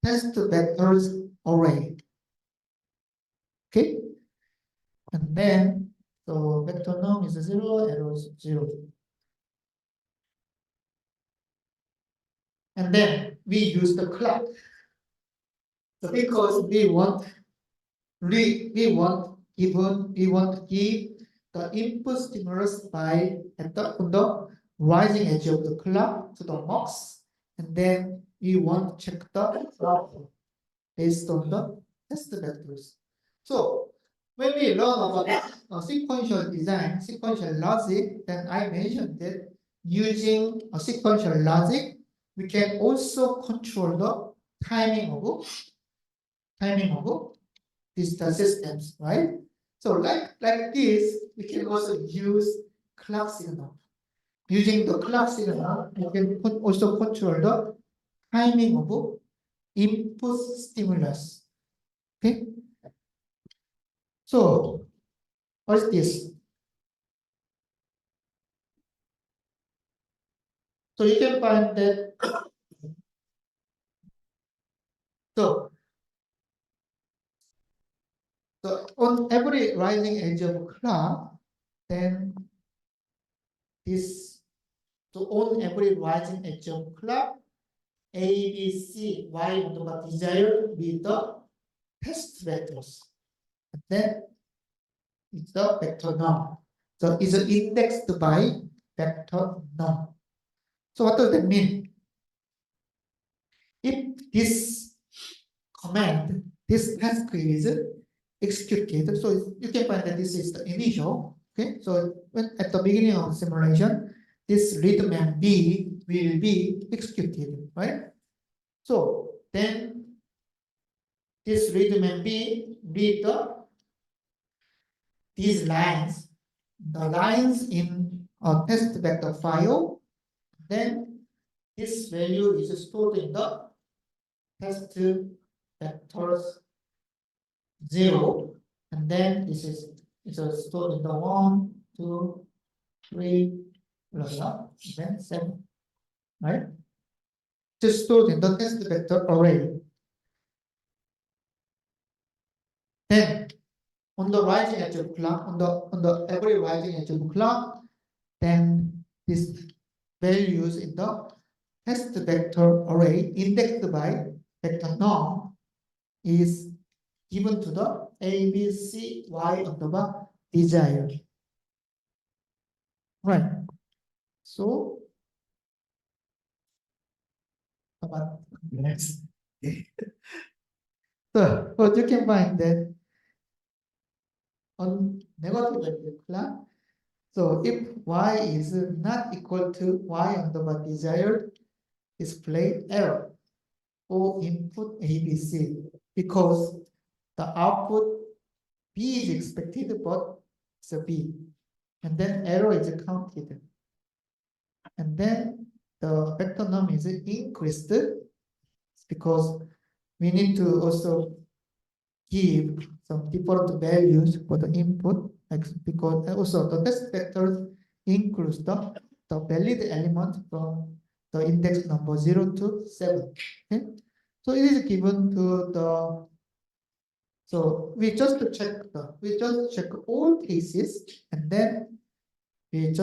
test vectors array. Okay, and then so vector norm is 0, error is 0. And then we use the clock. So because we want to give the input stimulus by on the rising edge of the clock to the max, and then we want to check the clock based on the test vectors. So when we learn about sequential design, sequential logic, then I mentioned that using a sequential logic, we can also control the timing of digital systems, right? So like this, we can also use clock signal. Using the clock signal, we can also control the timing of input stimulus. Okay. So what is this? So you can find that. So on every rising edge of clock, then this. So on every rising edge of clock, A, B, C, Y, whatever desired with the test vectors. And then it's the vector norm. So it's indexed by vector norm. So what does that mean? If this command, this task is executed, so you can find that this is the initial. Okay, so when at the beginning of the simulation, this read mem B will be executed, right? So then this read mem B read these lines, the lines in a test vector file, then this value is stored in the test vectors 0, and then this is stored in the 1, 2, 3, blah, blah, then 7, right? Just stored in the test vector array. Then on the rising edge of clock, on the every rising edge of clock, then this values in the test vector array indexed by vector norm is given to the A, B, C, Y of the desired. Right. So about next. So what you can find that on negative value clock. So if y is not equal to y underbar desired display error or input ABC because the output B is expected but it's a B, and then error is counted, and then the vector num is increased because we need to also give some different values for the input, because also the test vectors includes the valid element from the index number 0 to 7. Okay, so it is given to the, so we just check all cases, and then if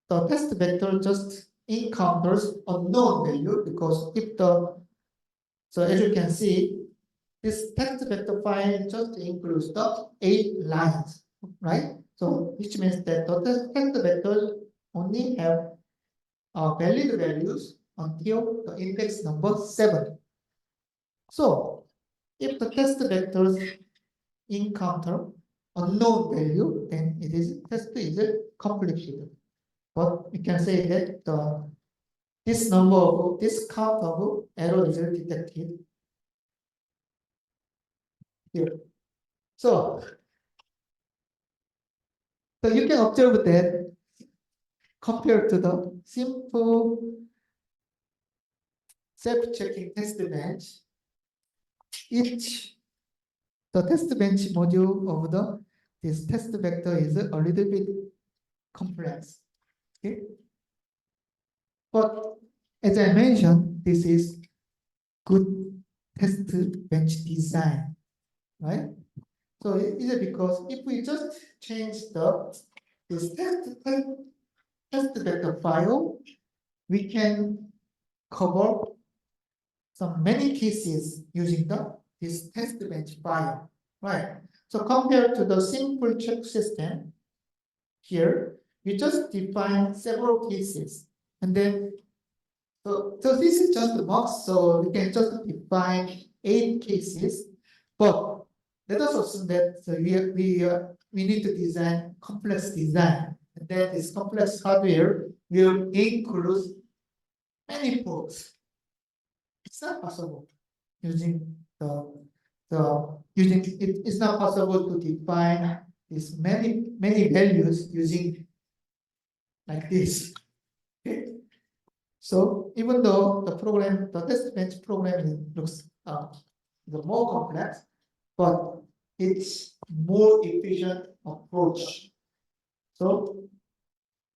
the test vector just encounters unknown value, because if the, so as you can see, this text vector file just includes the 8 lines, right? So which means that the text vectors only have valid values until the index number 7. So if the test vectors encounter unknown value, then it is test is completed. But we can say that this count of error is detected here. So you can observe that compared to the simple self-checking test bench, the test bench module of this test vector is a little bit complex. Okay? But as I mentioned, this is good test bench design, right? So it is because if we just change this test vector file, we can cover some many cases using this test bench file, right? So compared to the simple check system, here we just define several cases, and then so this is just a box, so we can just define 8 cases, but let us assume that we need to design complex design, and then this complex hardware will include many ports. It's not possible using it's not possible to define these many values using like this. Okay? So even though the test bench program looks more complex, but it's more efficient approach. So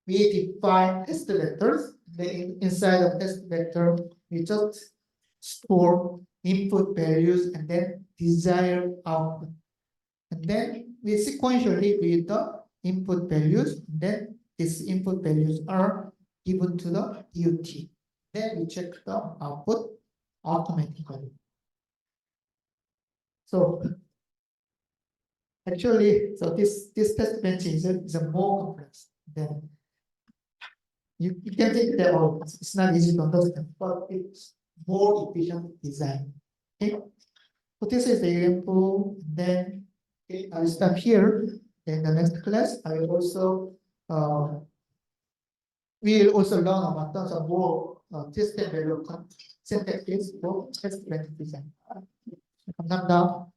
we define test vectors. Then inside of test vector, we just store input values and then desired output. And then we sequentially read the input values. Then these input values are given to the DUT. Then we check the output automatically. So actually, so this test bench is a more complex than you can think that, oh, it's not easy to understand, but it's more efficient design. Okay, so this is the example. Then I'll stop here. In the next class, I will also we will also learn about some more system value syntaxes for test bench design. 감사합니다.